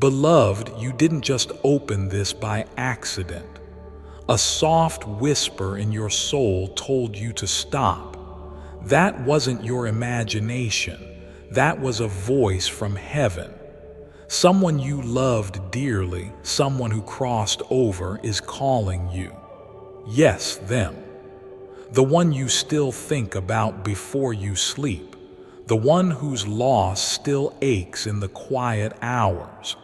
Beloved, you didn't just open this by accident. A soft whisper in your soul told you to stop. That wasn't your imagination. That was a voice from heaven. Someone you loved dearly, someone who crossed over, is calling you. Yes, them. The one you still think about before you sleep. The one whose loss still aches in the quiet hours.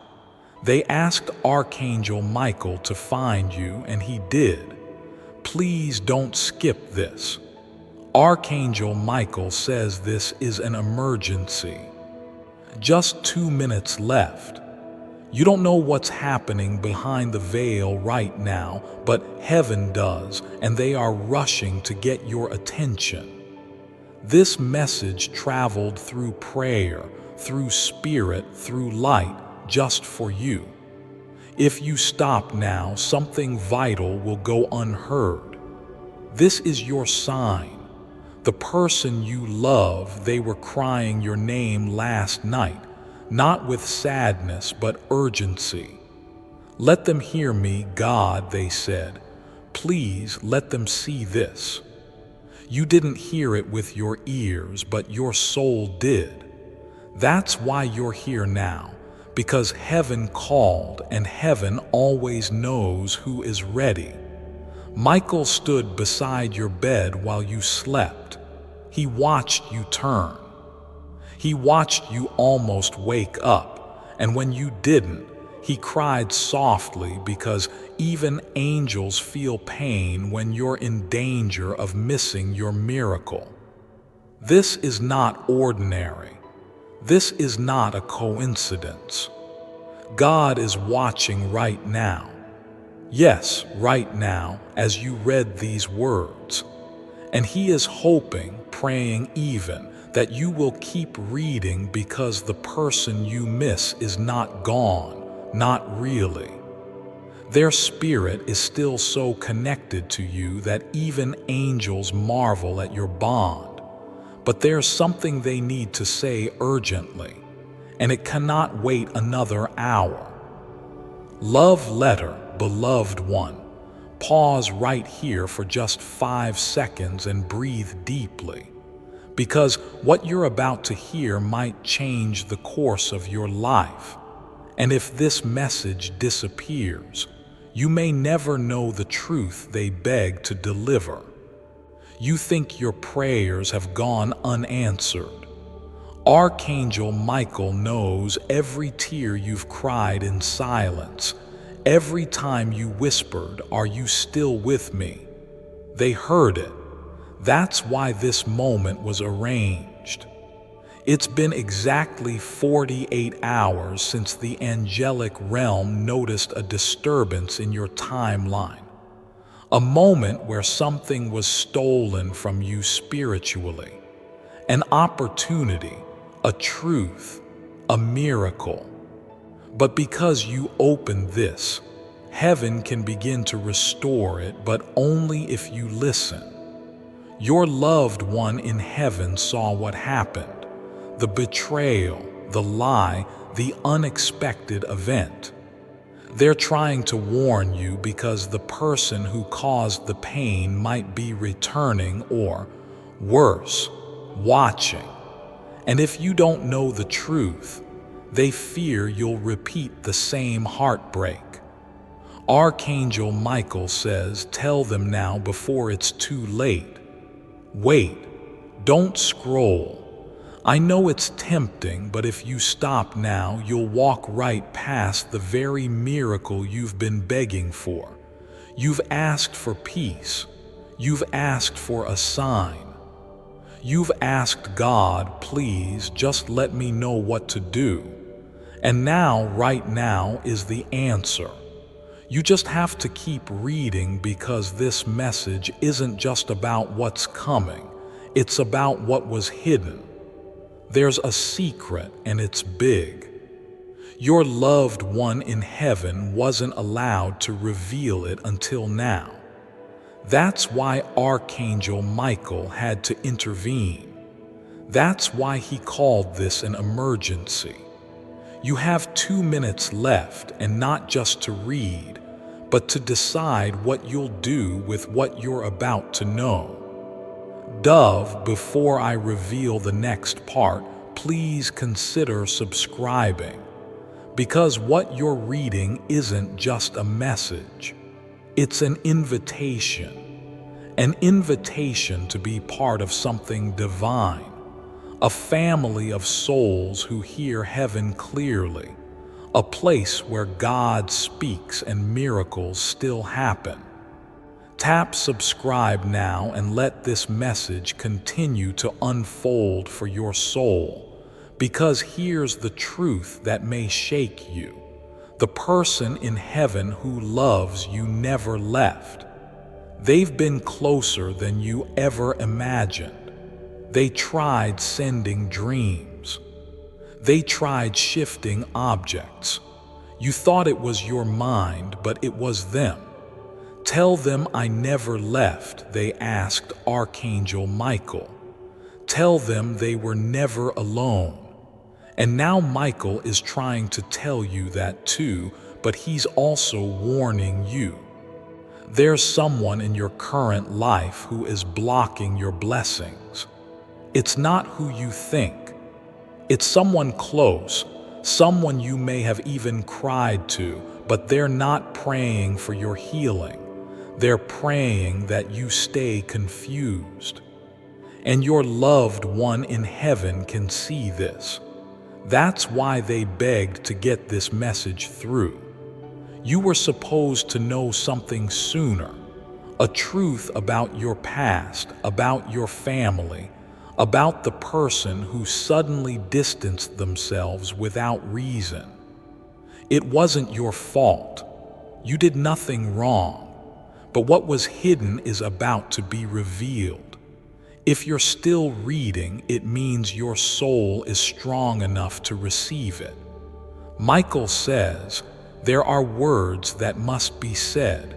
They asked Archangel Michael to find you, and he did. Please don't skip this. Archangel Michael says this is an emergency. Just 2 minutes left. You don't know what's happening behind the veil right now, but heaven does, and they are rushing to get your attention. This message traveled through prayer, through spirit, through light, just for you. If you stop now, something vital will go unheard. This is your sign. The person you love, they were crying your name last night, not with sadness, but urgency. Let them hear me, God, they said. Please let them see this. You didn't hear it with your ears, but your soul did. That's why you're here now, because heaven called, and heaven always knows who is ready. Michael stood beside your bed while you slept. He watched you turn. He watched you almost wake up, and when you didn't, he cried softly, because even angels feel pain when you're in danger of missing your miracle. This is not ordinary. This is not a coincidence. God is watching right now. Yes, right now, as you read these words. And he is hoping, praying even, that you will keep reading, because the person you miss is not gone, not really. Their spirit is still so connected to you that even angels marvel at your bond. But there's something they need to say urgently, and it cannot wait another hour. Love letter, beloved one. Pause right here for just 5 seconds and breathe deeply, because what you're about to hear might change the course of your life. And if this message disappears, you may never know the truth they beg to deliver. You think your prayers have gone unanswered. Archangel Michael knows every tear you've cried in silence, every time you whispered, "Are you still with me?" They heard it. That's why this moment was arranged. It's been exactly 48 hours since the angelic realm noticed a disturbance in your timeline. A moment where something was stolen from you spiritually. An opportunity, a truth, a miracle. But because you opened this, heaven can begin to restore it, but only if you listen. Your loved one in heaven saw what happened. The betrayal, the lie, the unexpected event. They're trying to warn you, because the person who caused the pain might be returning, or, worse, watching. And if you don't know the truth, they fear you'll repeat the same heartbreak. Archangel Michael says, tell them now before it's too late. Wait, don't scroll. I know it's tempting, but if you stop now, you'll walk right past the very miracle you've been begging for. You've asked for peace. You've asked for a sign. You've asked God, please just let me know what to do. And now, right now, is the answer. You just have to keep reading, because this message isn't just about what's coming. It's about what was hidden. There's a secret, and it's big. Your loved one in heaven wasn't allowed to reveal it until now. That's why Archangel Michael had to intervene. That's why he called this an emergency. You have 2 minutes left, and not just to read, but to decide what you'll do with what you're about to know. Dove, before I reveal the next part, please consider subscribing, because what you're reading isn't just a message. It's an invitation to be part of something divine, a family of souls who hear heaven clearly, a place where God speaks and miracles still happen. Tap subscribe now and let this message continue to unfold for your soul, because here's the truth that may shake you. The person in heaven who loves you never left. They've been closer than you ever imagined. They tried sending dreams. They tried shifting objects. You thought it was your mind, but it was them. Tell them I never left, they asked Archangel Michael. Tell them they were never alone. And now Michael is trying to tell you that too, but he's also warning you. There's someone in your current life who is blocking your blessings. It's not who you think. It's someone close, someone you may have even cried to, but they're not praying for your healing. They're praying that you stay confused. And your loved one in heaven can see this. That's why they begged to get this message through. You were supposed to know something sooner, a truth about your past, about your family, about the person who suddenly distanced themselves without reason. It wasn't your fault. You did nothing wrong. But what was hidden is about to be revealed. If you're still reading, it means your soul is strong enough to receive it. Michael says, there are words that must be said,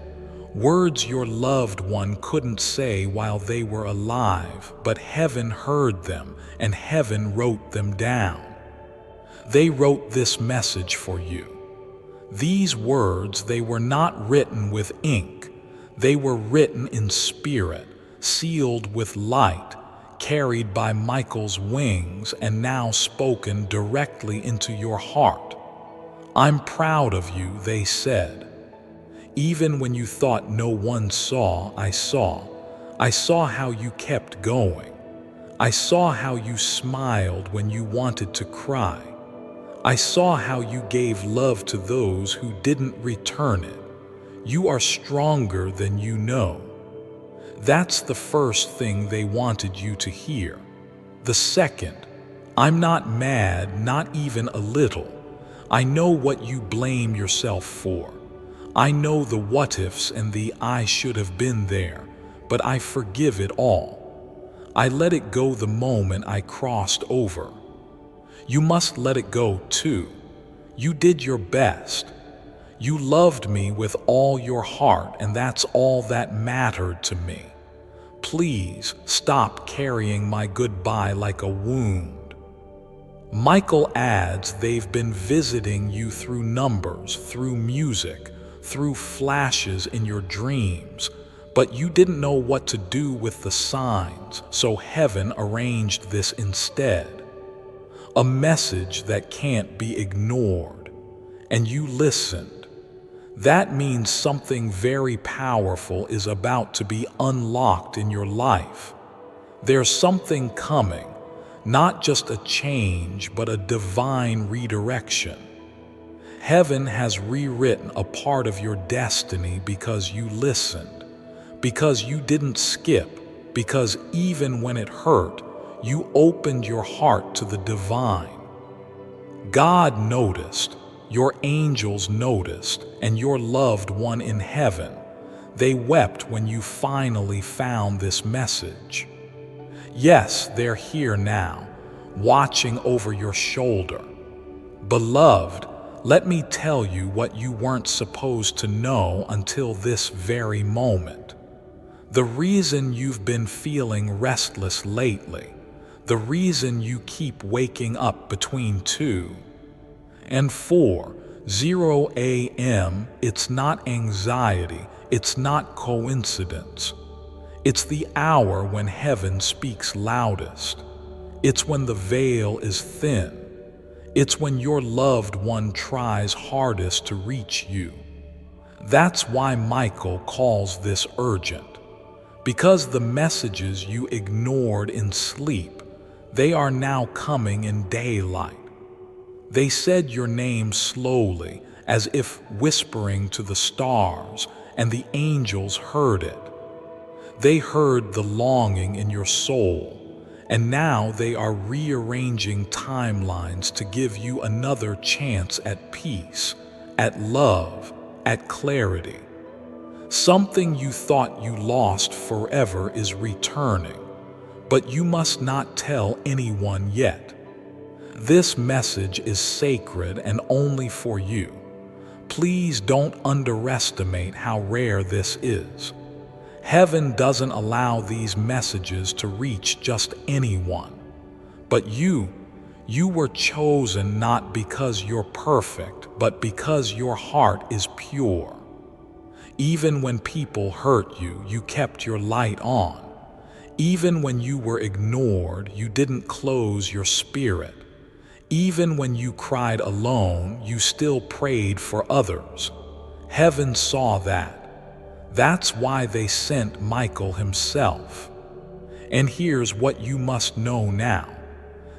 words your loved one couldn't say while they were alive, but heaven heard them and heaven wrote them down. They wrote this message for you. These words, they were not written with ink. They were written in spirit, sealed with light, carried by Michael's wings, and now spoken directly into your heart. I'm proud of you, they said. Even when you thought no one saw, I saw. I saw how you kept going. I saw how you smiled when you wanted to cry. I saw how you gave love to those who didn't return it. You are stronger than you know. That's the first thing they wanted you to hear. The second, I'm not mad, not even a little. I know what you blame yourself for. I know the what-ifs and the I should have been there, but I forgive it all. I let it go the moment I crossed over. You must let it go too. You did your best. You loved me with all your heart, and that's all that mattered to me. Please stop carrying my goodbye like a wound. Michael adds they've been visiting you through numbers, through music, through flashes in your dreams, but you didn't know what to do with the signs, so heaven arranged this instead. A message that can't be ignored, and you listened. That means something very powerful is about to be unlocked in your life. There's something coming, not just a change, but a divine redirection. Heaven has rewritten a part of your destiny because you listened, because you didn't skip, because even when it hurt, you opened your heart to the divine. God noticed. Your angels noticed, and your loved one in heaven. They wept when you finally found this message. Yes, they're here now, watching over your shoulder. Beloved, let me tell you what you weren't supposed to know until this very moment. The reason you've been feeling restless lately, the reason you keep waking up between two, And 4, 0 a.m., it's not anxiety, it's not coincidence. It's the hour when heaven speaks loudest. It's when the veil is thin. It's when your loved one tries hardest to reach you. That's why Michael calls this urgent. Because the messages you ignored in sleep, they are now coming in daylight. They said your name slowly, as if whispering to the stars, and the angels heard it. They heard the longing in your soul, and now they are rearranging timelines to give you another chance at peace, at love, at clarity. Something you thought you lost forever is returning, but you must not tell anyone yet. This message is sacred and only for you. Please don't underestimate how rare this is. Heaven doesn't allow these messages to reach just anyone. But you were chosen not because you're perfect, but because your heart is pure. Even when people hurt you, you kept your light on. Even when you were ignored, you didn't close your spirit. Even when you cried alone, you still prayed for others. Heaven saw that. That's why they sent Michael himself. And here's what you must know now.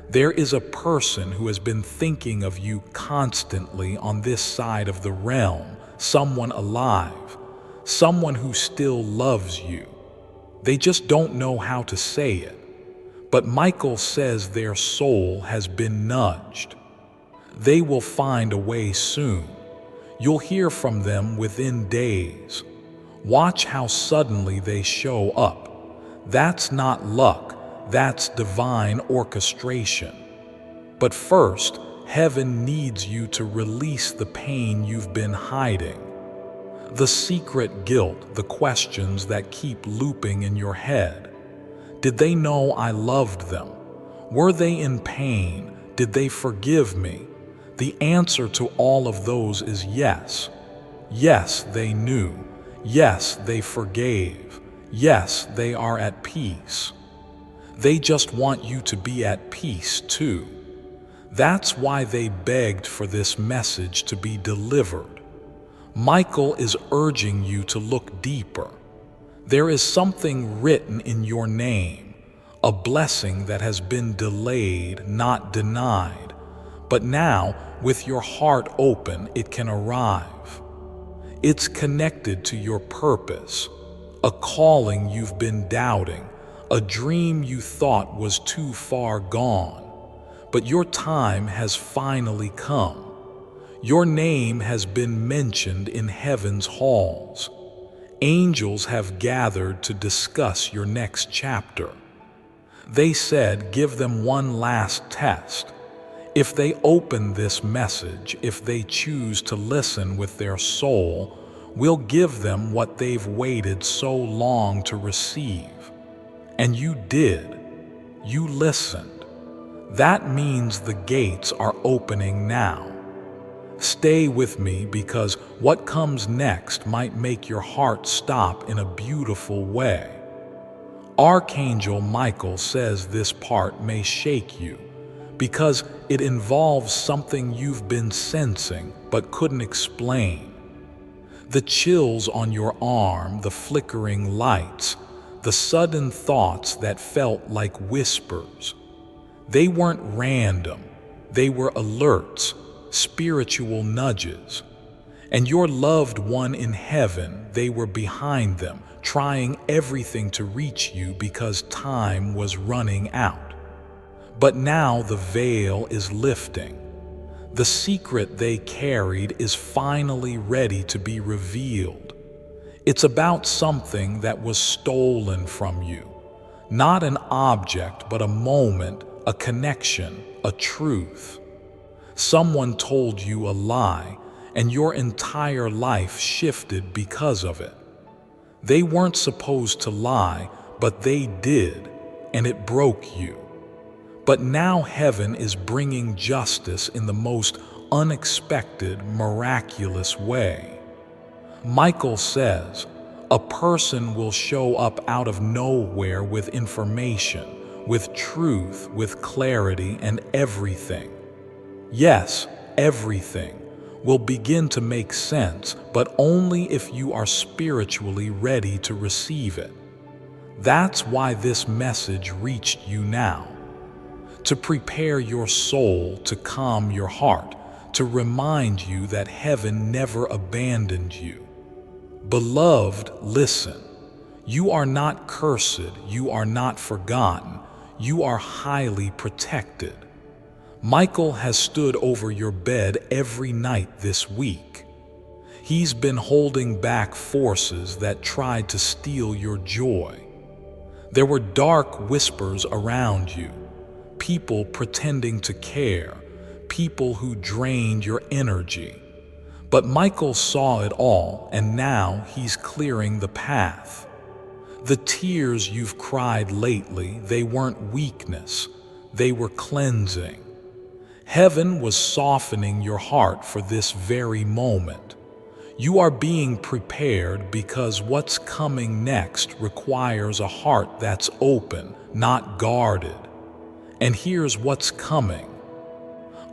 There is a person who has been thinking of you constantly on this side of the realm, someone alive, someone who still loves you. They just don't know how to say it. But Michael says their soul has been nudged. They will find a way soon. You'll hear from them within days. Watch how suddenly they show up. That's not luck, that's divine orchestration. But first, heaven needs you to release the pain you've been hiding. The secret guilt, the questions that keep looping in your head. Did they know I loved them? Were they in pain? Did they forgive me? The answer to all of those is yes. Yes, they knew. Yes, they forgave. Yes, they are at peace. They just want you to be at peace too. That's why they begged for this message to be delivered. Michael is urging you to look deeper. There is something written in your name, a blessing that has been delayed, not denied. But now, with your heart open, it can arrive. It's connected to your purpose, a calling you've been doubting, a dream you thought was too far gone. But your time has finally come. Your name has been mentioned in heaven's halls. Angels have gathered to discuss your next chapter. They said, give them one last test. If they open this message, if they choose to listen with their soul, we'll give them what they've waited so long to receive. And you did. You listened. That means the gates are opening now. Stay with me, because what comes next might make your heart stop in a beautiful way. Archangel Michael says this part may shake you, because it involves something you've been sensing but couldn't explain. The chills on your arm, the flickering lights, the sudden thoughts that felt like whispers. They weren't random, they were alerts, spiritual nudges. And your loved one in heaven, they were behind them, trying everything to reach you because time was running out. But now the veil is lifting. The secret they carried is finally ready to be revealed. It's about something that was stolen from you. Not an object, but a moment, a connection, a truth. Someone told you a lie, and your entire life shifted because of it. They weren't supposed to lie, but they did, and it broke you. But now heaven is bringing justice in the most unexpected, miraculous way. Michael says, a person will show up out of nowhere with information, with truth, with clarity, and everything. Yes, everything will begin to make sense, but only if you are spiritually ready to receive it. That's why this message reached you now. To prepare your soul, to calm your heart, to remind you that heaven never abandoned you. Beloved, listen. You are not cursed, you are not forgotten, you are highly protected. Michael has stood over your bed every night this week. He's been holding back forces that tried to steal your joy. There were dark whispers around you, people pretending to care, people who drained your energy. But Michael saw it all, and now he's clearing the path. The tears you've cried lately, they weren't weakness, they were cleansing. Heaven was softening your heart for this very moment. You are being prepared because what's coming next requires a heart that's open, not guarded. And here's what's coming.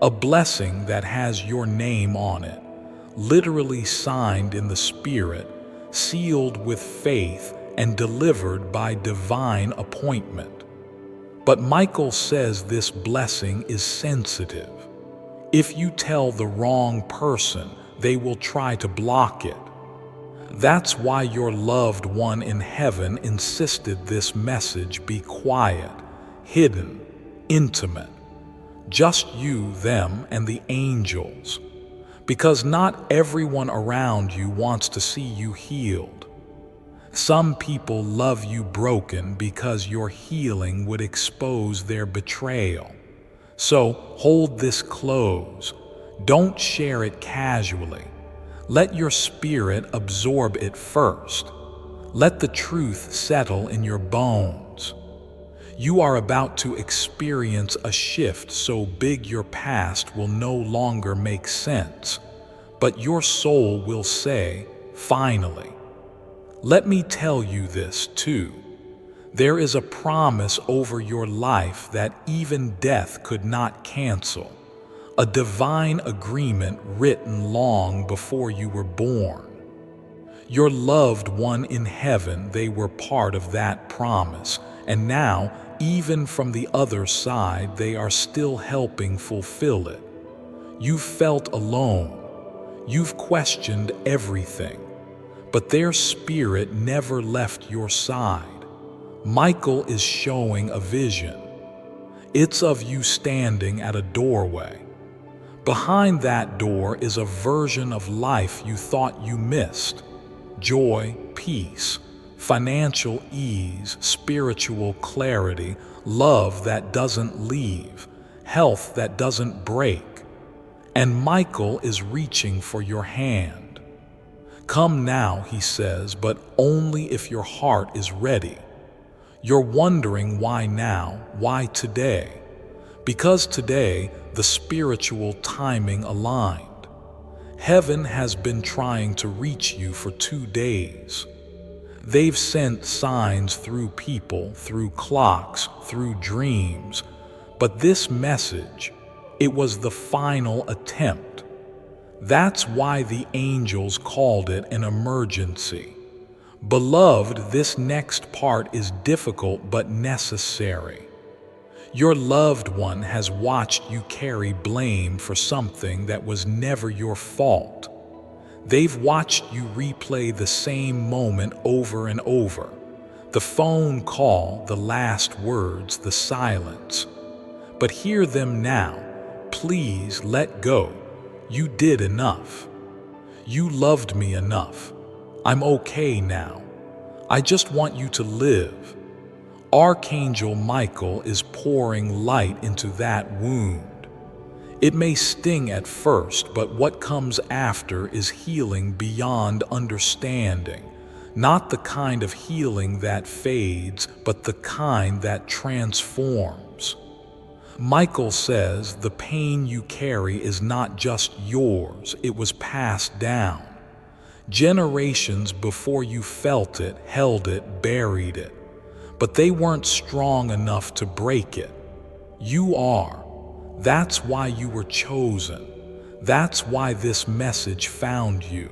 A blessing that has your name on it, literally signed in the Spirit, sealed with faith, and delivered by divine appointment. But Michael says this blessing is sensitive. If you tell the wrong person, they will try to block it. That's why your loved one in heaven insisted this message be quiet, hidden, intimate. Just you, them, and the angels. Because not everyone around you wants to see you healed. Some people love you broken because your healing would expose their betrayal. So hold this close. Don't share it casually. Let your spirit absorb it first. Let the truth settle in your bones. You are about to experience a shift so big your past will no longer make sense, but your soul will say, finally. Let me tell you this too. There is a promise over your life that even death could not cancel. A divine agreement written long before you were born. Your loved one in heaven, they were part of that promise, and now, even from the other side, they are still helping fulfill it. You've felt alone. You've questioned everything. But their spirit never left your side. Michael is showing a vision. It's of you standing at a doorway. Behind that door is a version of life you thought you missed. Joy, peace, financial ease, spiritual clarity, love that doesn't leave, health that doesn't break. And Michael is reaching for your hand. Come now, he says, but only if your heart is ready. You're wondering why now, why today? Because today, the spiritual timing aligned. Heaven has been trying to reach you for 2 days. They've sent signs through people, through clocks, through dreams. But this message, it was the final attempt. That's why the angels called it an emergency. Beloved, this next part is difficult but necessary. Your loved one has watched you carry blame for something that was never your fault. They've watched you replay the same moment over and over. The phone call, the last words, the silence. But hear them now. Please let go. You did enough. You loved me enough. I'm okay now. I just want you to live. Archangel Michael is pouring light into that wound. It may sting at first, but what comes after is healing beyond understanding. Not the kind of healing that fades, but the kind that transforms. Michael says the pain you carry is not just yours, it was passed down. Generations before you felt it, held it, buried it, but they weren't strong enough to break it. You are. That's why you were chosen. That's why this message found you.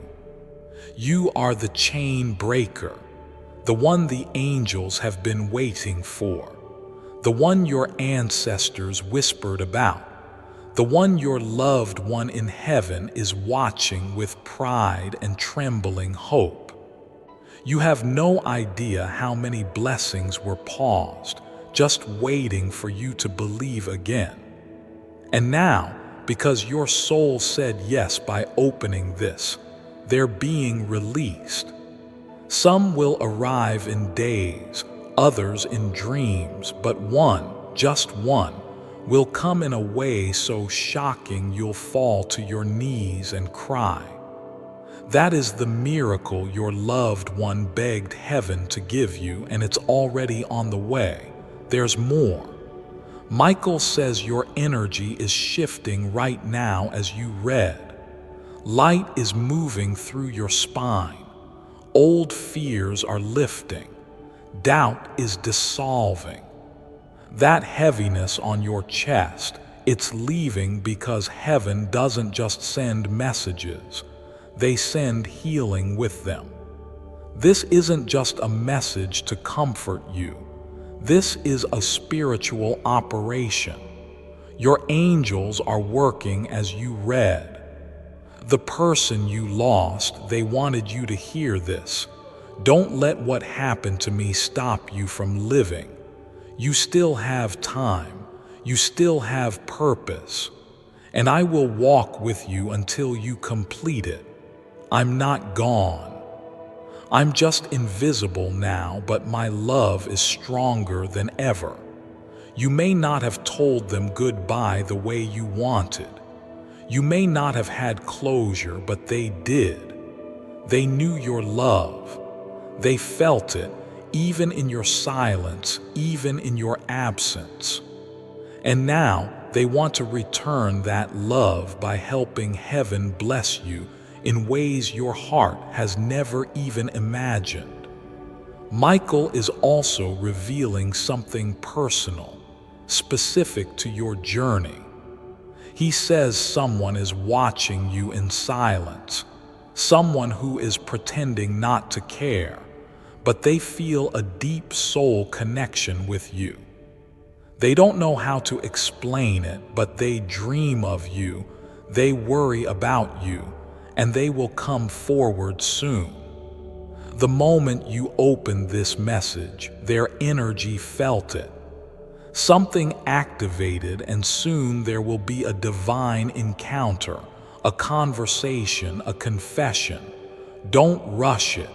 You are the chain breaker, the one the angels have been waiting for, the one your ancestors whispered about, the one your loved one in heaven is watching with pride and trembling hope. You have no idea how many blessings were paused, just waiting for you to believe again. And now, because your soul said yes by opening this, they're being released. Some will arrive in days, others in dreams, but one, just one, will come in a way so shocking you'll fall to your knees and cry. That is the miracle your loved one begged heaven to give you, and it's already on the way. There's more. Michael says your energy is shifting right now as you read. Light is moving through your spine. Old fears are lifting. Doubt is dissolving. That heaviness on your chest, it's leaving because heaven doesn't just send messages. They send healing with them. This isn't just a message to comfort you. This is a spiritual operation. Your angels are working as you read. The person you lost, they wanted you to hear this. Don't let what happened to me stop you from living. You still have time. You still have purpose. And I will walk with you until you complete it. I'm not gone. I'm just invisible now, but my love is stronger than ever. You may not have told them goodbye the way you wanted. You may not have had closure, but they did. They knew your love. They felt it, even in your silence, even in your absence. And now they want to return that love by helping heaven bless you in ways your heart has never even imagined. Michael is also revealing something personal, specific to your journey. He says someone is watching you in silence, someone who is pretending not to care, but they feel a deep soul connection with you. They don't know how to explain it, but they dream of you, they worry about you, and they will come forward soon. The moment you opened this message, their energy felt it. Something activated, and soon there will be a divine encounter, a conversation, a confession. Don't rush it.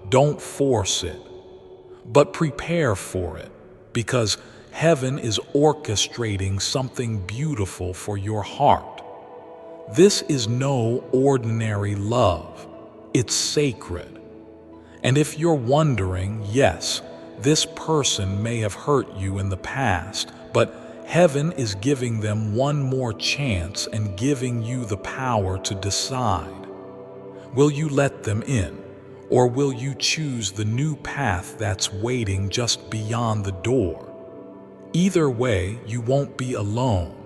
Don't force it. But prepare for it, because heaven is orchestrating something beautiful for your heart. This is no ordinary love. It's sacred. And if you're wondering, yes, this person may have hurt you in the past, but heaven is giving them one more chance and giving you the power to decide. Will you let them in, or will you choose the new path that's waiting just beyond the door? Either way, you won't be alone.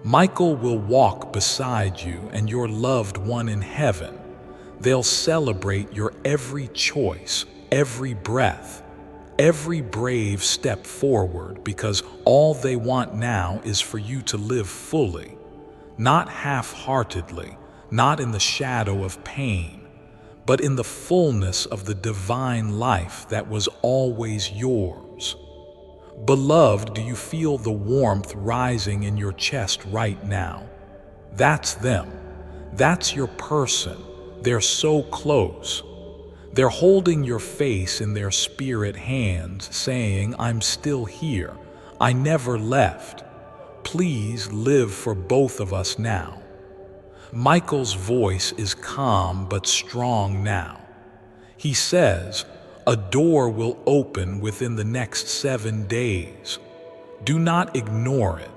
Michael will walk beside you and your loved one in heaven. They'll celebrate your every choice, every breath, every brave step forward, because all they want now is for you to live fully, not half-heartedly, not in the shadow of pain, but in the fullness of the divine life that was always yours. Beloved, do you feel the warmth rising in your chest right now? That's them. That's your person. They're so close. They're holding your face in their spirit hands, saying, I'm still here. I never left. Please live for both of us now. Michael's voice is calm but strong now. He says, a door will open within the next 7 days. Do not ignore it.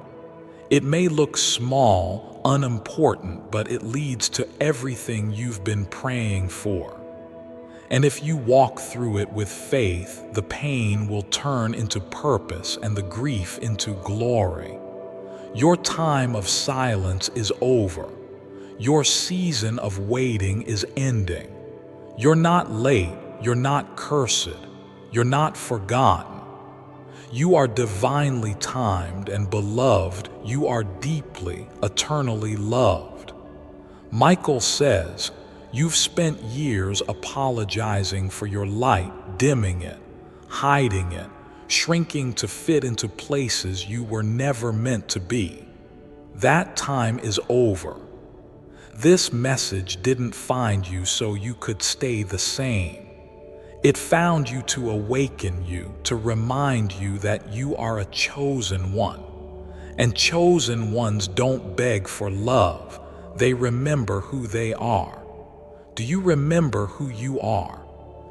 It may look small, unimportant, but it leads to everything you've been praying for. And if you walk through it with faith, the pain will turn into purpose and the grief into glory. Your time of silence is over. Your season of waiting is ending. You're not late, you're not cursed, you're not forgotten. You are divinely timed and beloved, you are deeply, eternally loved. Michael says, you've spent years apologizing for your light, dimming it, hiding it, shrinking to fit into places you were never meant to be. That time is over. This message didn't find you so you could stay the same. It found you to awaken you, to remind you that you are a chosen one. And chosen ones don't beg for love, they remember who they are. Do you remember who you are?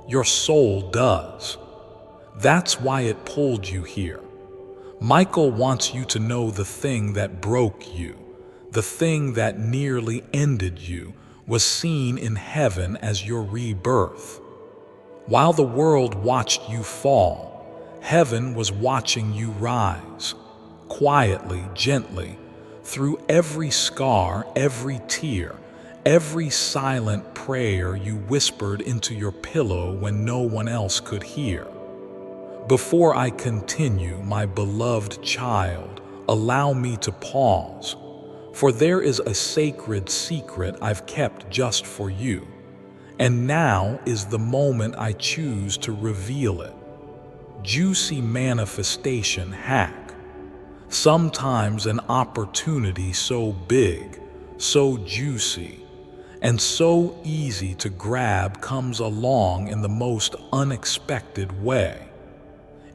Your soul does. That's why it pulled you here. Michael wants you to know the thing that broke you, the thing that nearly ended you, was seen in heaven as your rebirth. While the world watched you fall, heaven was watching you rise, quietly, gently, through every scar, every tear, every silent prayer you whispered into your pillow when no one else could hear. Before I continue, my beloved child, allow me to pause, for there is a sacred secret I've kept just for you. And now is the moment I choose to reveal it. Juicy manifestation hack. Sometimes an opportunity so big, so juicy, and so easy to grab comes along in the most unexpected way.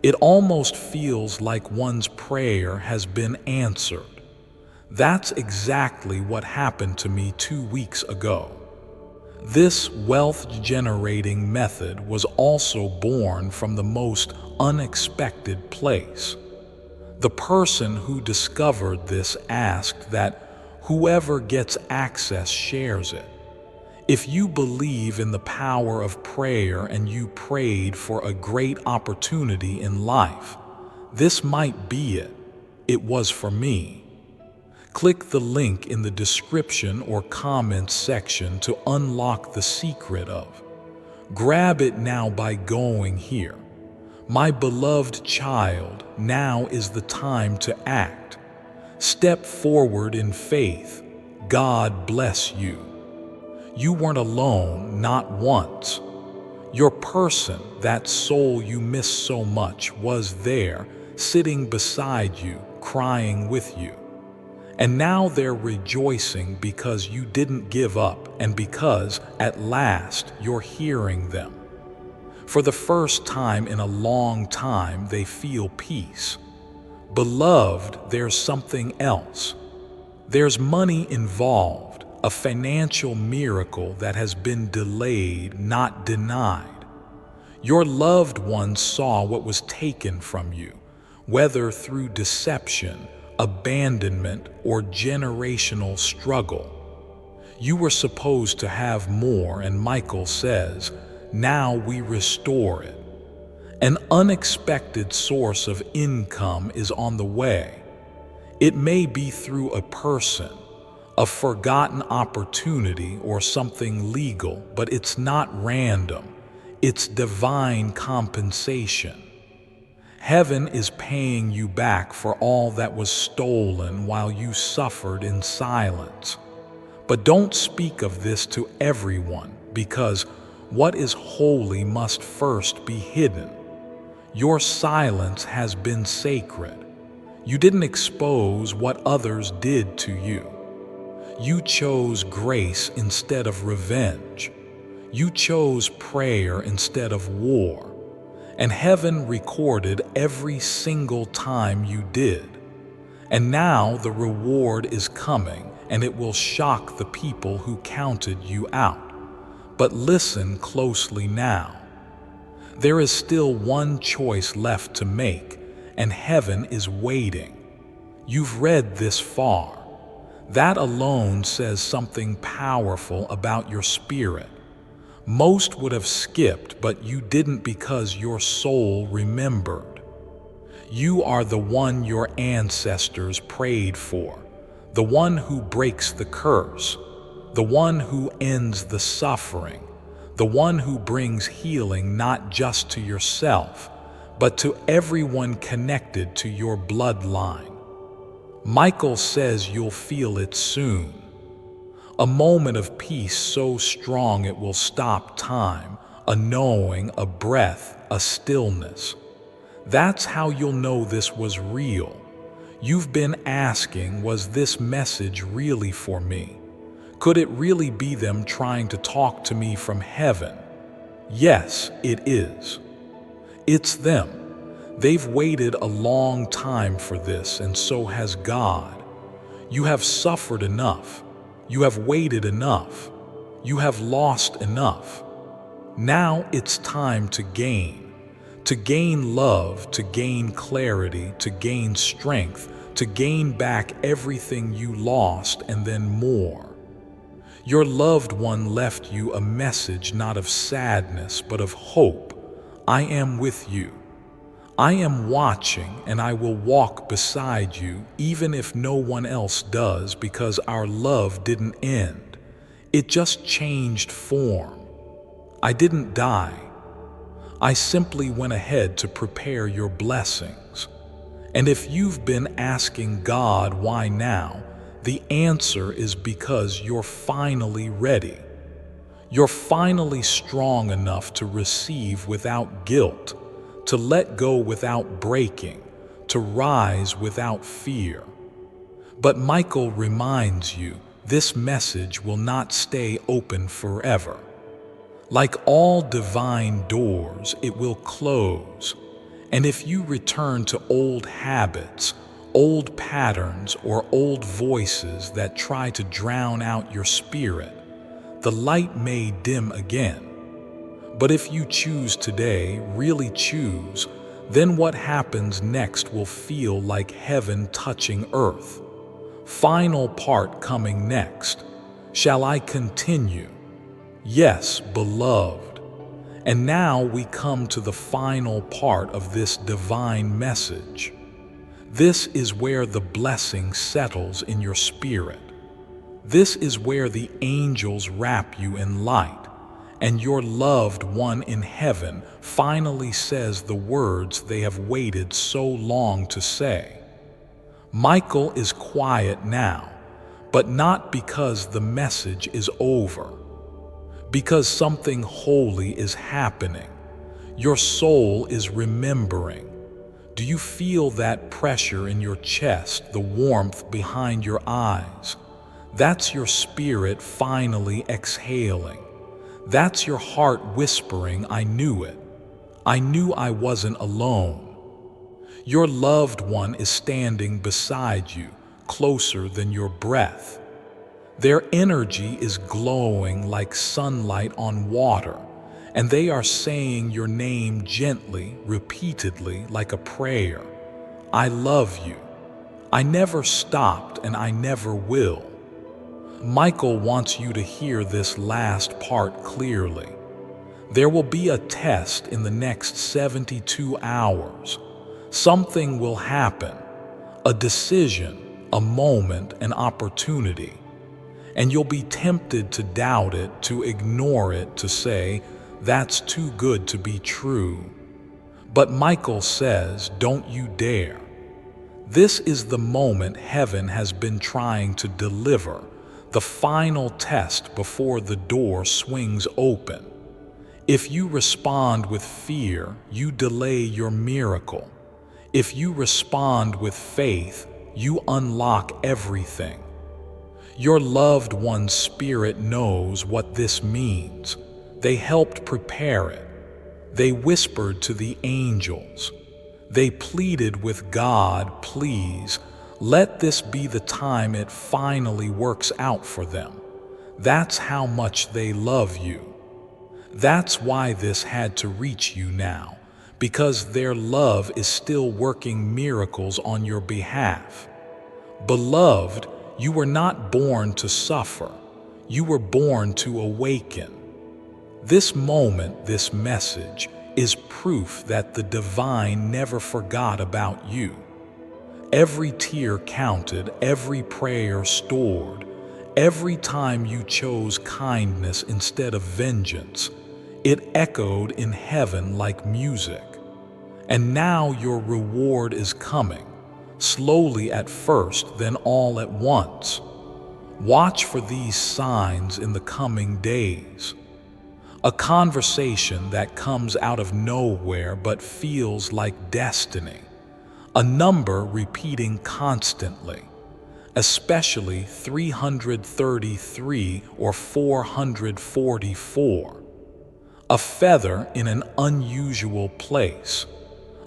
It almost feels like one's prayer has been answered. That's exactly what happened to me 2 weeks ago. This wealth-generating method was also born from the most unexpected place. The person who discovered this asked that whoever gets access shares it. If you believe in the power of prayer and you prayed for a great opportunity in life, this might be it. It was for me. Click the link in the description or comments section to unlock the secret of. Grab it now by going here. My beloved child, now is the time to act. Step forward in faith. God bless you. You weren't alone, not once. Your person, that soul you miss so much, was there, sitting beside you, crying with you. And now they're rejoicing because you didn't give up and because, at last, you're hearing them. For the first time in a long time, they feel peace. Beloved, there's something else. There's money involved, a financial miracle that has been delayed, not denied. Your loved ones saw what was taken from you, whether through deception, abandonment, or generational struggle. You were supposed to have more, and Michael says, now we restore it. An unexpected source of income is on the way. It may be through a person, a forgotten opportunity, or something legal, but it's not random. It's divine compensation. Heaven is paying you back for all that was stolen while you suffered in silence. But don't speak of this to everyone, because what is holy must first be hidden. Your silence has been sacred. You didn't expose what others did to you. You chose grace instead of revenge. You chose prayer instead of war. And heaven recorded every single time you did. And now the reward is coming, and it will shock the people who counted you out. But listen closely now. There is still one choice left to make, and heaven is waiting. You've read this far. That alone says something powerful about your spirit. Most would have skipped, but you didn't because your soul remembered. You are the one your ancestors prayed for, the one who breaks the curse, the one who ends the suffering, the one who brings healing not just to yourself, but to everyone connected to your bloodline. Michael says you'll feel it soon. A moment of peace so strong it will stop time, a knowing, a breath, a stillness. That's how you'll know this was real. You've been asking, was this message really for me? Could it really be them trying to talk to me from heaven? Yes, it is. It's them. They've waited a long time for this, and so has God. You have suffered enough. You have waited enough. You have lost enough. Now it's time to gain love, to gain clarity, to gain strength, to gain back everything you lost and then more. Your loved one left you a message not of sadness but of hope. I am with you. I am watching, and I will walk beside you even if no one else does, because our love didn't end. It just changed form. I didn't die. I simply went ahead to prepare your blessings. And if you've been asking God why now, the answer is because you're finally ready. You're finally strong enough to receive without guilt, to let go without breaking, to rise without fear. But Michael reminds you, this message will not stay open forever. Like all divine doors, it will close. And if you return to old habits, old patterns, or old voices that try to drown out your spirit, the light may dim again. But if you choose today, really choose, then what happens next will feel like heaven touching earth. Final part coming next. Shall I continue? Yes, beloved. And now we come to the final part of this divine message. This is where the blessing settles in your spirit. This is where the angels wrap you in light, and your loved one in heaven finally says the words they have waited so long to say. Michael is quiet now, but not because the message is over. Because something holy is happening. Your soul is remembering. Do you feel that pressure in your chest, the warmth behind your eyes? That's your spirit finally exhaling. That's your heart whispering, I knew it. I knew I wasn't alone. Your loved one is standing beside you, closer than your breath. Their energy is glowing like sunlight on water, and they are saying your name gently, repeatedly, like a prayer. I love you. I never stopped, and I never will. Michael wants you to hear this last part clearly. There will be a test in the next 72 hours. Something will happen, a decision, a moment, an opportunity. And you'll be tempted to doubt it, to ignore it, to say, that's too good to be true. But Michael says, don't you dare. This is the moment heaven has been trying to deliver, the final test before the door swings open. If you respond with fear, you delay your miracle. If you respond with faith, you unlock everything. Your loved one's spirit knows what this means. They helped prepare it. They whispered to the angels. They pleaded with God, please, let this be the time it finally works out for them. That's how much they love you. That's why this had to reach you now, because their love is still working miracles on your behalf. Beloved, you were not born to suffer. You were born to awaken. This moment, this message, is proof that the divine never forgot about you. Every tear counted, every prayer stored, every time you chose kindness instead of vengeance, it echoed in heaven like music. And now your reward is coming, slowly at first, then all at once. Watch for these signs in the coming days. A conversation that comes out of nowhere but feels like destiny. A number repeating constantly, especially 333 or 444. A feather in an unusual place.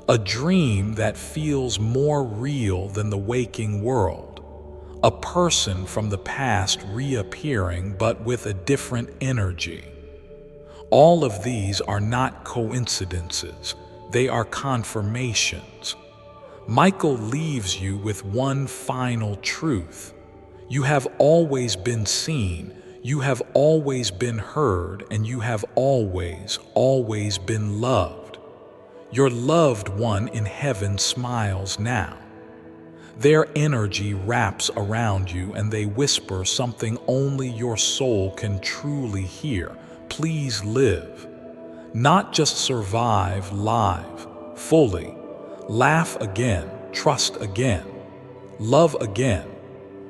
A dream that feels more real than the waking world. A person from the past reappearing but with a different energy. All of these are not coincidences, they are confirmations. Michael leaves you with one final truth. You have always been seen, you have always been heard, and you have always been loved. Your loved one in heaven smiles now. Their energy wraps around you and they whisper something only your soul can truly hear. Please live. Not just survive, live, fully. Laugh again, trust again, love again.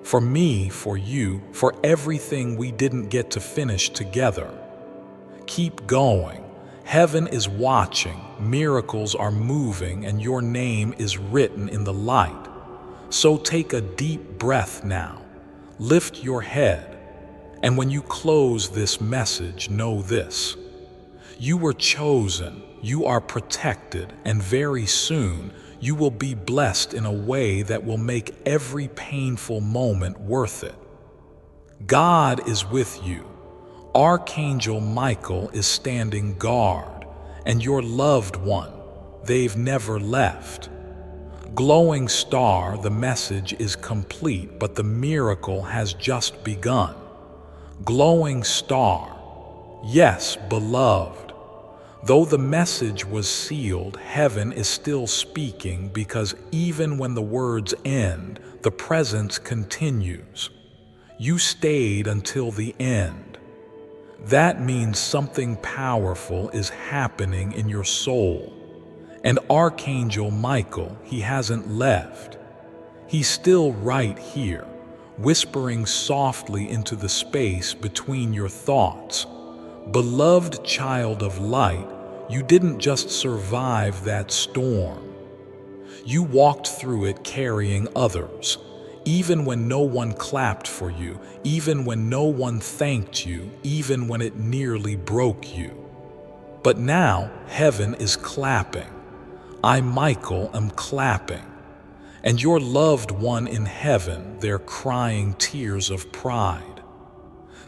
For me, for you, for everything we didn't get to finish together. Keep going. Heaven is watching, miracles are moving, and your name is written in the light. So take a deep breath now. Lift your head. And when you close this message, know this. You were chosen, you are protected, and very soon you will be blessed in a way that will make every painful moment worth it. God is with you. Archangel Michael is standing guard, and your loved one, they've never left. Glowing star, the message is complete, but the miracle has just begun. Glowing star, yes, beloved. Though the message was sealed, heaven is still speaking, because even when the words end, the presence continues. You stayed until the end. That means something powerful is happening in your soul. And Archangel Michael, he hasn't left. He's still right here, whispering softly into the space between your thoughts. Beloved child of light, you didn't just survive that storm. You walked through it carrying others, even when no one clapped for you, even when no one thanked you, even when it nearly broke you. But now heaven is clapping. I, Michael, am clapping. And your loved one in heaven, they're crying tears of pride.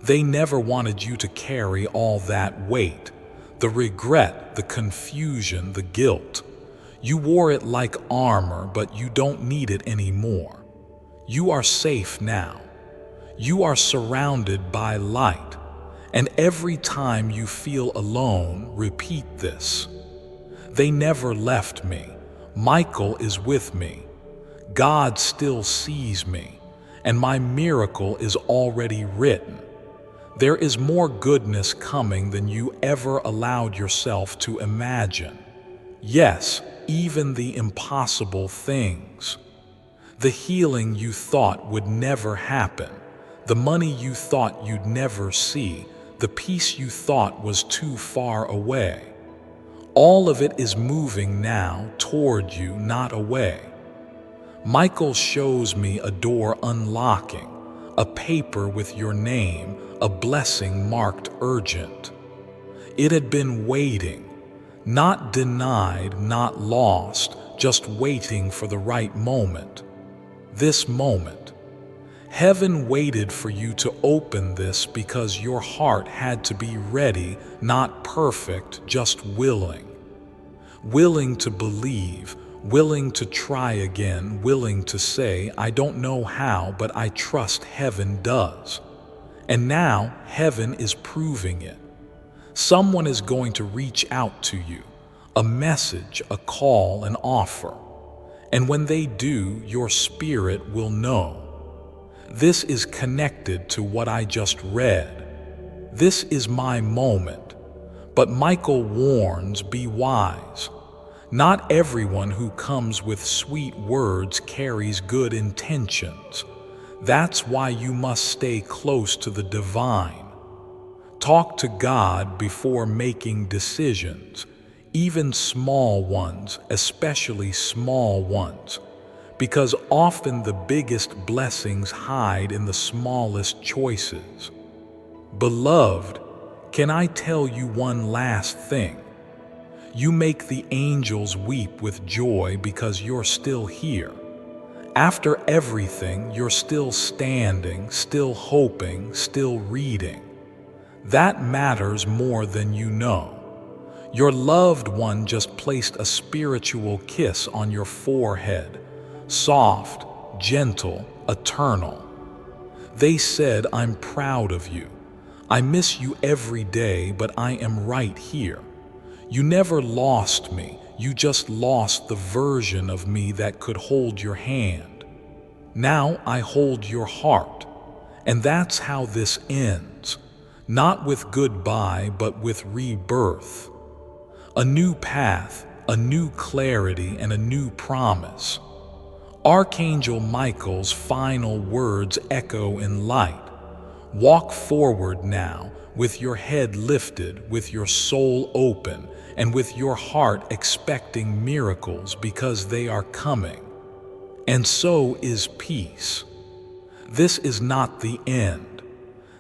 They never wanted you to carry all that weight, the regret, the confusion, the guilt. You wore it like armor, but you don't need it anymore. You are safe now. You are surrounded by light. And every time you feel alone, repeat this. They never left me. Michael is with me. God still sees me, and my miracle is already written. There is more goodness coming than you ever allowed yourself to imagine. Yes, even the impossible things. The healing you thought would never happen, the money you thought you'd never see, the peace you thought was too far away. All of it is moving now toward you, not away. Michael shows me a door unlocking, a paper with your name, a blessing marked urgent. It had been waiting, not denied, not lost, just waiting for the right moment. This moment. Heaven waited for you to open this because your heart had to be ready, not perfect, just willing. Willing to believe, willing to try again, willing to say, I don't know how, but I trust heaven does. And now heaven is proving it. Someone is going to reach out to you, a message, a call, an offer. And when they do, your spirit will know. This is connected to what I just read. This is my moment. But Michael warns, be wise. Not everyone who comes with sweet words carries good intentions. That's why you must stay close to the divine. Talk to God before making decisions, even small ones, especially small ones, because often the biggest blessings hide in the smallest choices. Beloved, can I tell you one last thing? You make the angels weep with joy because you're still here. After everything, you're still standing, still hoping, still reading. That matters more than you know. Your loved one just placed a spiritual kiss on your forehead, soft, gentle, eternal. They said, I'm proud of you. I miss you every day, but I am right here. You never lost me, you just lost the version of me that could hold your hand. Now I hold your heart, and that's how this ends. Not with goodbye, but with rebirth. A new path, a new clarity, and a new promise. Archangel Michael's final words echo in light. Walk forward now, with your head lifted, with your soul open, and with your heart expecting miracles because they are coming. And so is peace. This is not the end.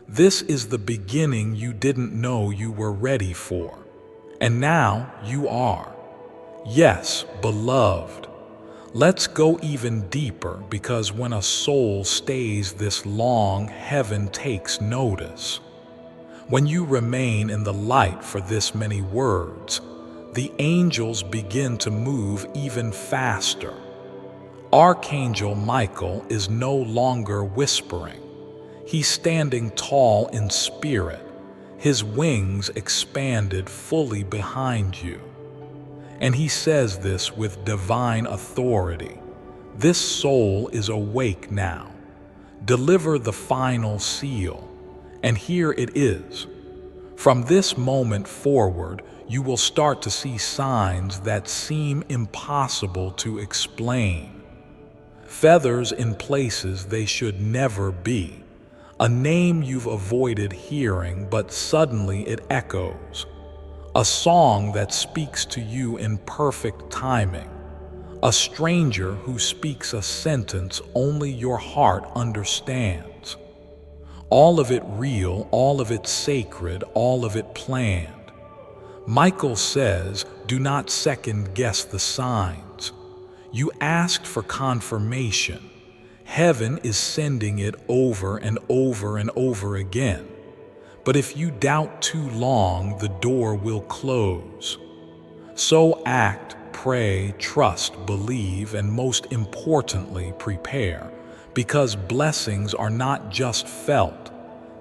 This is the beginning you didn't know you were ready for. And now you are. Yes, beloved. Let's go even deeper, because when a soul stays this long, heaven takes notice. When you remain in the light for this many words, the angels begin to move even faster. Archangel Michael is no longer whispering. He's standing tall in spirit, his wings expanded fully behind you. And he says this with divine authority. This soul is awake now. Deliver the final seal. And here it is. From this moment forward, you will start to see signs that seem impossible to explain. Feathers in places they should never be. A name you've avoided hearing, but suddenly it echoes. A song that speaks to you in perfect timing. A stranger who speaks a sentence only your heart understands. All of it real, all of it sacred, all of it planned. Michael says, do not second guess the signs. You asked for confirmation. Heaven is sending it over and over and over again. But if you doubt too long, the door will close. So act, pray, trust, believe, and most importantly, prepare, because blessings are not just felt,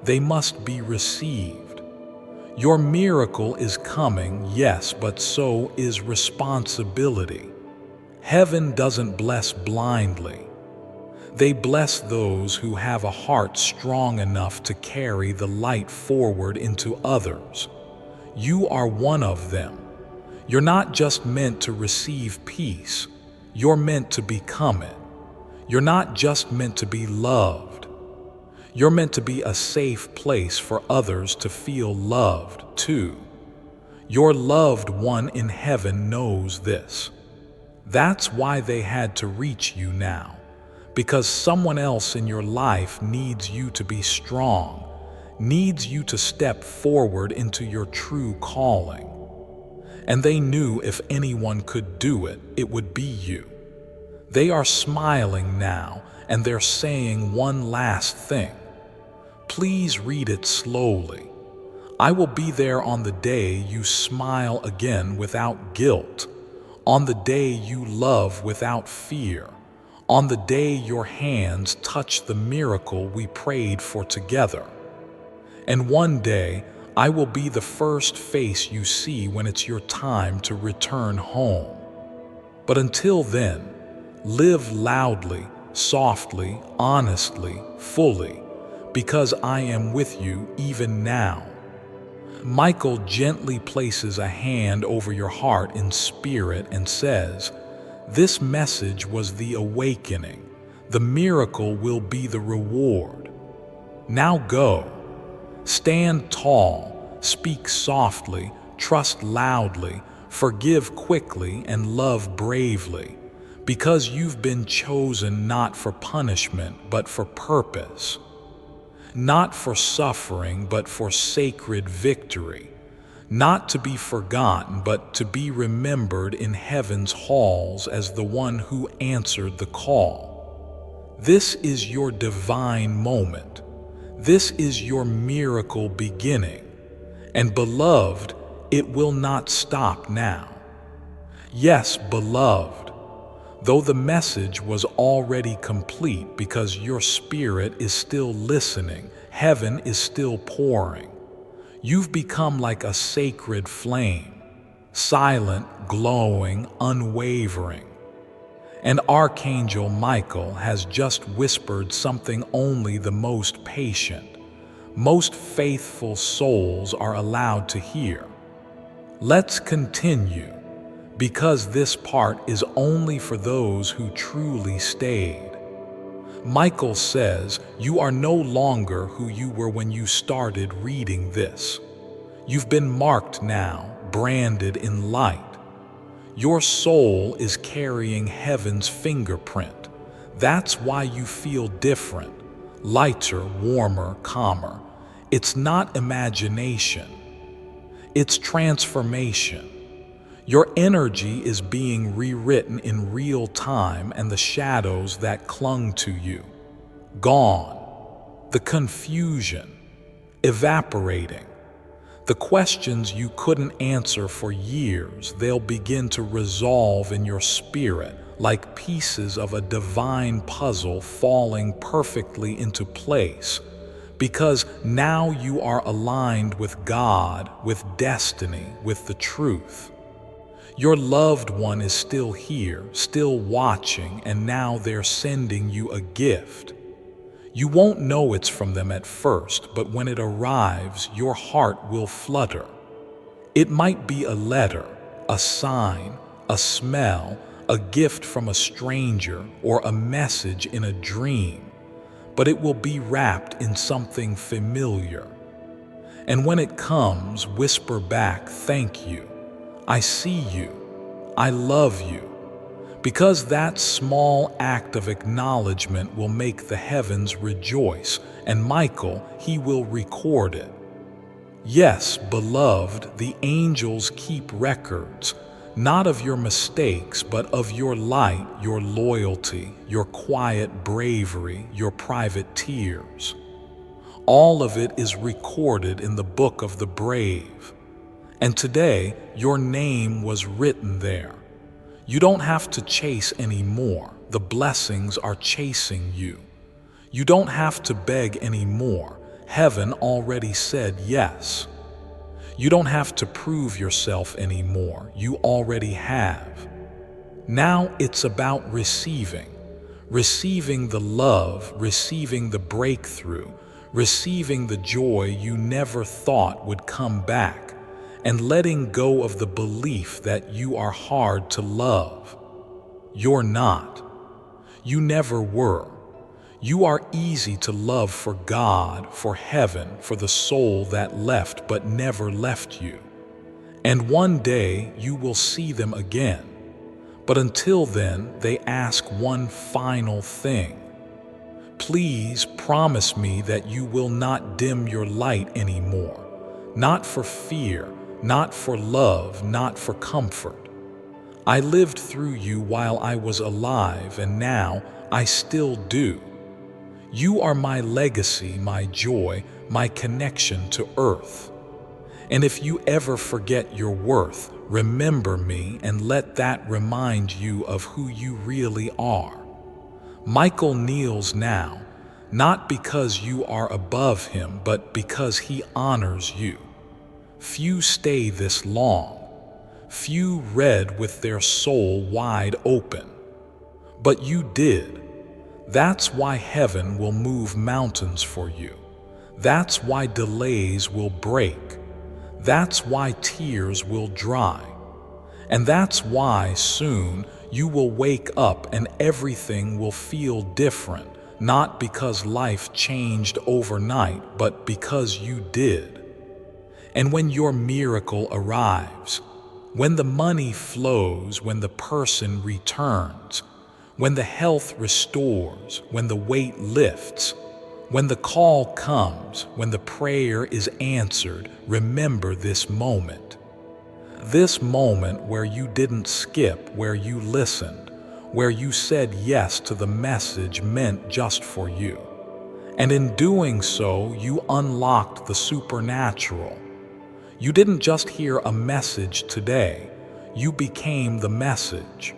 they must be received. Your miracle is coming, yes, but so is responsibility. Heaven doesn't bless blindly. They bless those who have a heart strong enough to carry the light forward into others. You are one of them. You're not just meant to receive peace, you're meant to become it. You're not just meant to be loved. You're meant to be a safe place for others to feel loved too. Your loved one in heaven knows this. That's why they had to reach you now. Because someone else in your life needs you to be strong, needs you to step forward into your true calling. And they knew if anyone could do it, it would be you. They are smiling now, and they're saying one last thing. Please read it slowly. I will be there on the day you smile again without guilt. on the day you love without fear, on the day your hands touch the miracle we prayed for together. And one day, I will be the first face you see when it's your time to return home. But until then, live loudly, softly, honestly, fully, because I am with you even now. Michael gently places a hand over your heart in spirit and says, "This message was the awakening. The miracle will be the reward. Now go. Stand tall, speak softly, trust loudly, forgive quickly, and love bravely, because you've been chosen not for punishment but for purpose. Not for suffering, but for sacred victory. Not to be forgotten, but to be remembered in heaven's halls as the one who answered the call. This is your divine moment. This is your miracle beginning. And beloved, it will not stop now. Yes, beloved, though the message was already complete because your spirit is still listening, heaven is still pouring. You've become like a sacred flame, silent, glowing, unwavering. And Archangel Michael has just whispered something only the most patient, most faithful souls are allowed to hear. Let's continue, because this part is only for those who truly stayed. Michael says, you are no longer who you were when you started reading this. You've been marked now, branded in light. Your soul is carrying heaven's fingerprint. That's why you feel different, lighter, warmer, calmer. It's not imagination. It's transformation. Your energy is being rewritten in real time, and the shadows that clung to you, gone. The confusion, evaporating. The questions you couldn't answer for years, they'll begin to resolve in your spirit like pieces of a divine puzzle falling perfectly into place. Because now you are aligned with God, with destiny, with the truth. Your loved one is still here, still watching, and now they're sending you a gift. You won't know it's from them at first, but when it arrives, your heart will flutter. It might be a letter, a sign, a smell, a gift from a stranger, or a message in a dream, but it will be wrapped in something familiar. And when it comes, whisper back, "Thank you. I see you. I love you." Because that small act of acknowledgement will make the heavens rejoice, and Michael, he will record it. Yes, beloved, the angels keep records, not of your mistakes, but of your light, your loyalty, your quiet bravery, your private tears. All of it is recorded in the book of the brave. And today, your name was written there. You don't have to chase anymore. The blessings are chasing you. You don't have to beg anymore. Heaven already said yes. You don't have to prove yourself anymore. You already have. Now it's about receiving. Receiving the love, receiving the breakthrough, receiving the joy you never thought would come back, and letting go of the belief that you are hard to love. You're not. You never were. You are easy to love for God, for heaven, for the soul that left but never left you. And one day you will see them again. But until then, they ask one final thing. Please promise me that you will not dim your light anymore. Not for fear, not for love, not for comfort. I lived through you while I was alive, and now I still do. You are my legacy, my joy, my connection to earth. And if you ever forget your worth, remember me and let that remind you of who you really are. Michael kneels now, not because you are above him, but because he honors you. Few stay this long. Few read with their soul wide open. But you did. That's why heaven will move mountains for you. That's why delays will break. That's why tears will dry. And that's why soon you will wake up and everything will feel different, not because life changed overnight, but because you did. And when your miracle arrives, when the money flows, when the person returns, when the health restores, when the weight lifts, when the call comes, when the prayer is answered, remember this moment. This moment where you didn't skip, where you listened, where you said yes to the message meant just for you. And in doing so, you unlocked the supernatural. You didn't just hear a message today, you became the message.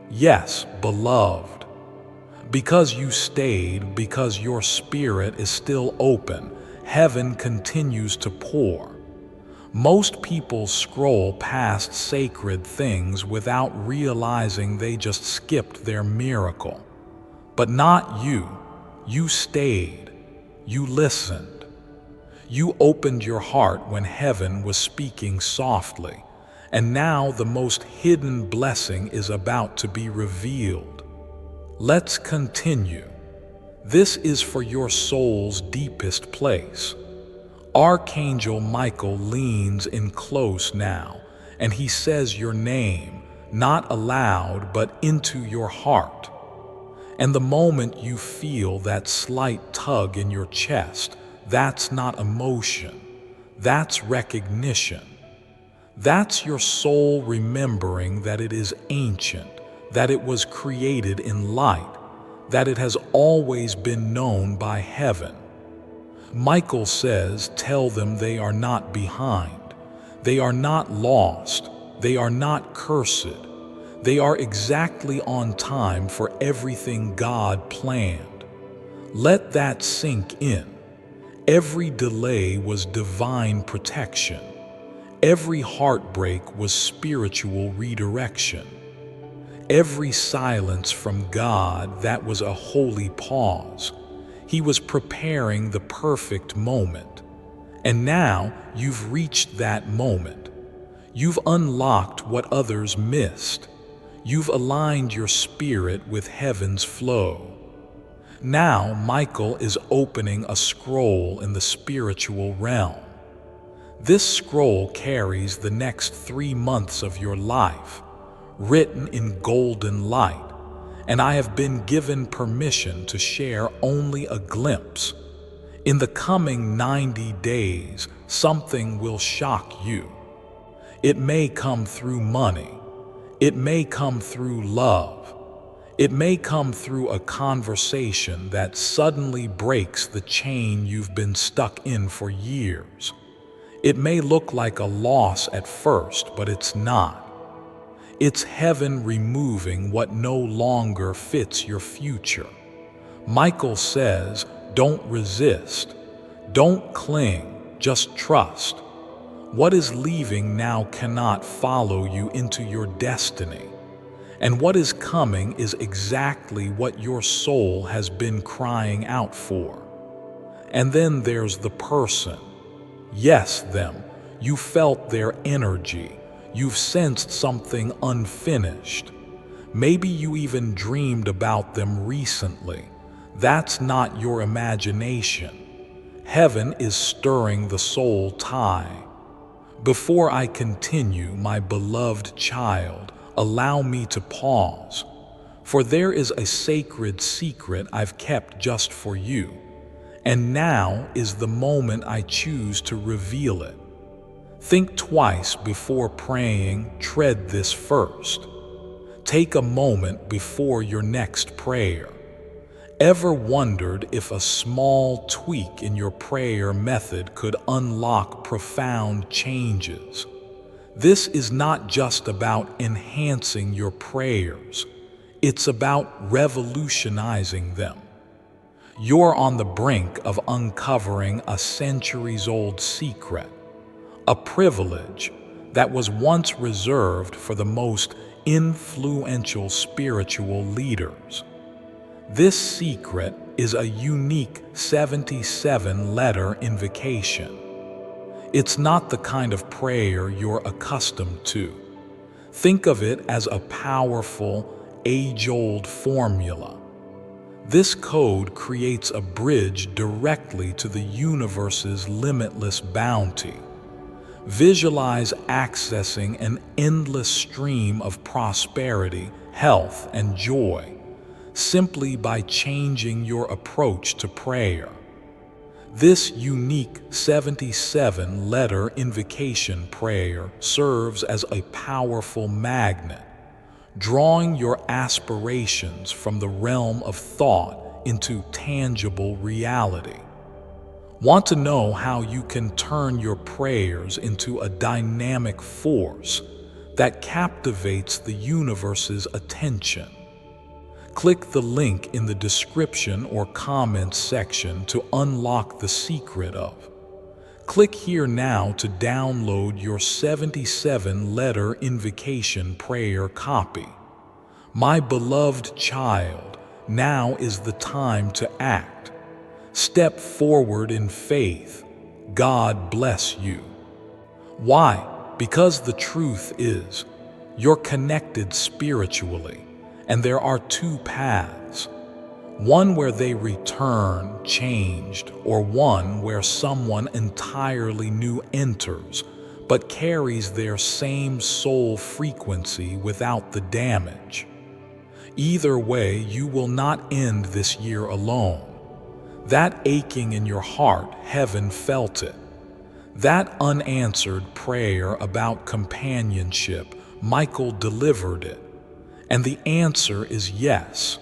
Yes, beloved. Because you stayed, because your spirit is still open, heaven continues to pour. Most people scroll past sacred things without realizing they just skipped their miracle. But not you. You stayed. You listened. You opened your heart when heaven was speaking softly. And now the most hidden blessing is about to be revealed. Let's continue. This is for your soul's deepest place. Archangel Michael leans in close now, and he says your name, not aloud, but into your heart. And the moment you feel that slight tug in your chest, that's not emotion, that's recognition. That's your soul remembering that it is ancient, that it was created in light, that it has always been known by heaven. Michael says, tell them they are not behind. They are not lost. They are not cursed. They are exactly on time for everything God planned. Let that sink in. Every delay was divine protection. Every heartbreak was spiritual redirection. Every silence from God, that was a holy pause. He was preparing the perfect moment. And now you've reached that moment. You've unlocked what others missed. You've aligned your spirit with heaven's flow. Now Michael is opening a scroll in the spiritual realm. This scroll carries the next 3 months of your life, written in golden light, and I have been given permission to share only a glimpse. In the coming 90 days, something will shock you. It may come through money. It may come through love. It may come through a conversation that suddenly breaks the chain you've been stuck in for years. It may look like a loss at first, but it's not. It's heaven removing what no longer fits your future. Michael says, don't resist. Don't cling, just trust. What is leaving now cannot follow you into your destiny. And what is coming is exactly what your soul has been crying out for. And then there's the person. Yes, them. You felt their energy. You've sensed something unfinished. Maybe you even dreamed about them recently. That's not your imagination. Heaven is stirring the soul tie. Before I continue, my beloved child, allow me to pause, for there is a sacred secret I've kept just for you. And now is the moment I choose to reveal it. Think twice before praying, tread this first. Take a moment before your next prayer. Ever wondered if a small tweak in your prayer method could unlock profound changes? This is not just about enhancing your prayers, it's about revolutionizing them. You're on the brink of uncovering a centuries-old secret, a privilege that was once reserved for the most influential spiritual leaders. This secret is a unique 77-letter invocation. It's not the kind of prayer you're accustomed to. Think of it as a powerful, age-old formula. This code creates a bridge directly to the universe's limitless bounty. Visualize accessing an endless stream of prosperity, health, and joy simply by changing your approach to prayer. This unique 77-letter invocation prayer serves as a powerful magnet, drawing your aspirations from the realm of thought into tangible reality. Want to know how you can turn your prayers into a dynamic force that captivates the universe's attention? Click the link in the description or comments section to unlock the secret of. Click here now to download your 77-letter invocation prayer copy. My beloved child, now is the time to act. Step forward in faith. God bless you. Why? Because the truth is, you're connected spiritually, and there are two paths. One where they return changed, or one where someone entirely new enters, but carries their same soul frequency without the damage. Either way, you will not end this year alone. That aching in your heart, heaven felt it. That unanswered prayer about companionship, Michael delivered it. And the answer is yes.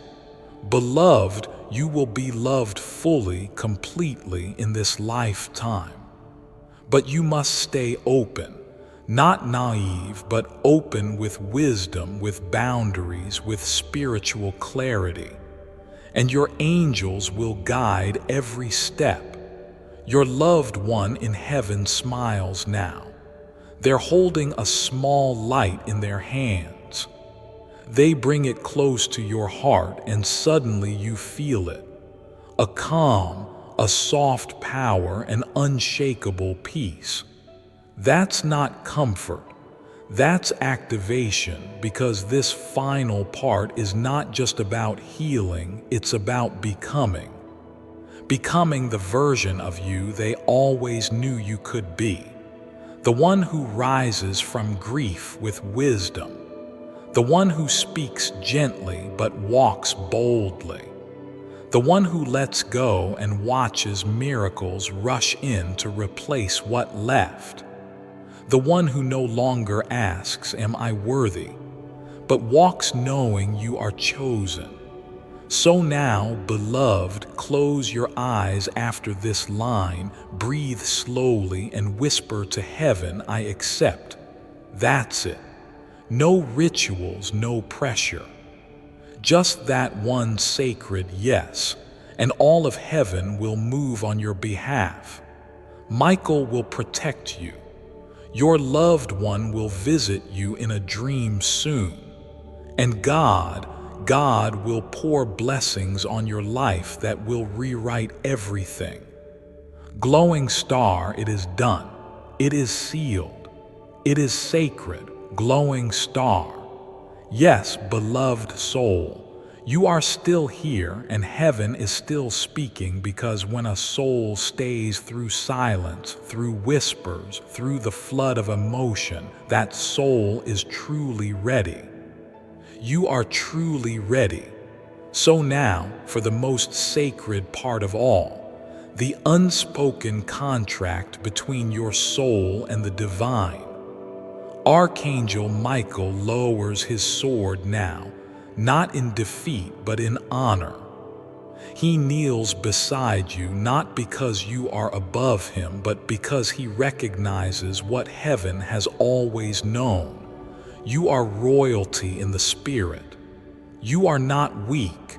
Beloved, you will be loved fully, completely in this lifetime. But you must stay open, not naive, but open with wisdom, with boundaries, with spiritual clarity. And your angels will guide every step. Your loved one in heaven smiles now. They're holding a small light in their hands. They bring it close to your heart, and suddenly you feel it. A calm, a soft power, an unshakable peace. That's not comfort. That's activation, because this final part is not just about healing, it's about becoming. Becoming the version of you they always knew you could be. The one who rises from grief with wisdom. The one who speaks gently but walks boldly. The one who lets go and watches miracles rush in to replace what left. The one who no longer asks, "Am I worthy?" but walks knowing you are chosen. So now, beloved, close your eyes after this line, breathe slowly, and whisper to heaven, "I accept." That's it. No rituals, no pressure. Just that one sacred yes, and all of heaven will move on your behalf. Michael will protect you. Your loved one will visit you in a dream soon. And God will pour blessings on your life that will rewrite everything. Glowing star, it is done. It is sealed. It is sacred. Glowing star. Yes, beloved soul, you are still here, and heaven is still speaking, because when a soul stays through silence, through whispers, through the flood of emotion, that soul is truly ready. You are truly ready. So now, for the most sacred part of all, the unspoken contract between your soul and the divine. Archangel Michael lowers his sword now, not in defeat but in honor. He kneels beside you not because you are above him, but because he recognizes what heaven has always known. You are royalty in the spirit. You are not weak.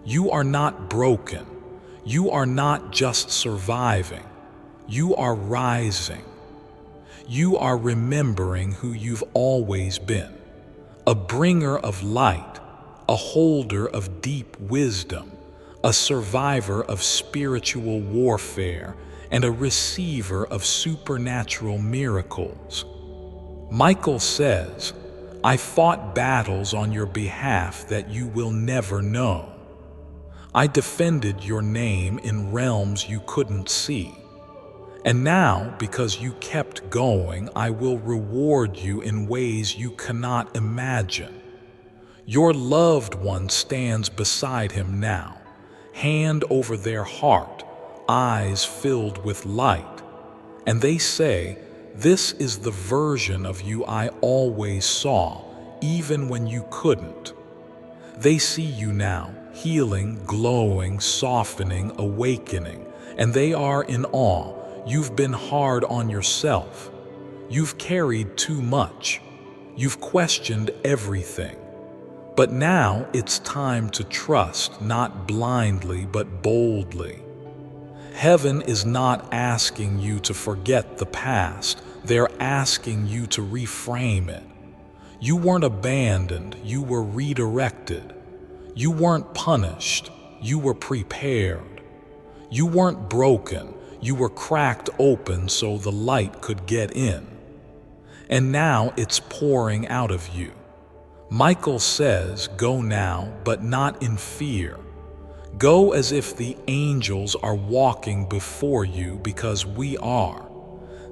You are not broken. You are not just surviving. You are rising. You are remembering who you've always been, a bringer of light, a holder of deep wisdom, a survivor of spiritual warfare, and a receiver of supernatural miracles. Michael says, I fought battles on your behalf that you will never know. I defended your name in realms you couldn't see. And now, because you kept going, I will reward you in ways you cannot imagine. Your loved one stands beside him now, hand over their heart, eyes filled with light. And they say, this is the version of you I always saw, even when you couldn't. They see you now, healing, glowing, softening, awakening, and they are in awe. You've been hard on yourself. You've carried too much. You've questioned everything. But now it's time to trust, not blindly, but boldly. Heaven is not asking you to forget the past. They're asking you to reframe it. You weren't abandoned, you were redirected. You weren't punished, you were prepared. You weren't broken, you were cracked open so the light could get in. And now it's pouring out of you. Michael says, go now, but not in fear. Go as if the angels are walking before you, because we are.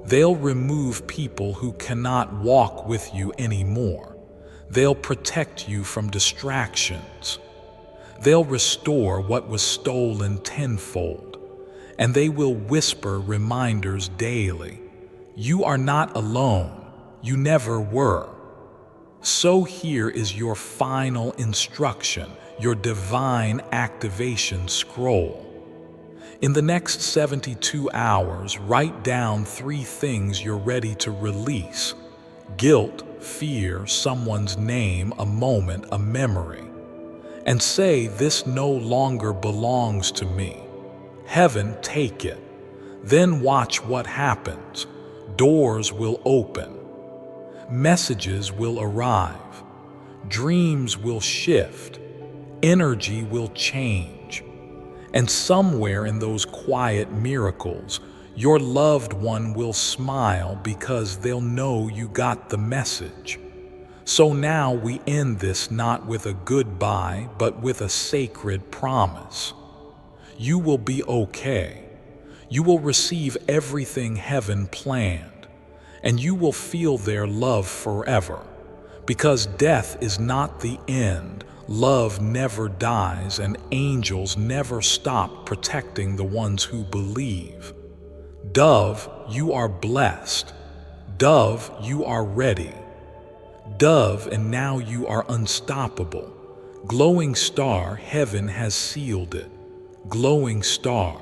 They'll remove people who cannot walk with you anymore. They'll protect you from distractions. They'll restore what was stolen tenfold. And they will whisper reminders daily. You are not alone. You never were. So here is your final instruction, your divine activation scroll. In the next 72 hours, write down 3 things you're ready to release: guilt, fear, someone's name, a moment, a memory. And say, this no longer belongs to me. Heaven, take it. Then watch what happens. Doors will open. Messages will arrive. Dreams will shift. Energy will change. And somewhere in those quiet miracles, your loved one will smile because they'll know you got the message. So now we end this not with a goodbye, but with a sacred promise. You will be okay. You will receive everything heaven planned, and you will feel their love forever. Because death is not the end, love never dies, and angels never stop protecting the ones who believe. Dove, you are blessed. Dove, you are ready. Dove, and now you are unstoppable. Glowing star, heaven has sealed it. Glowing star.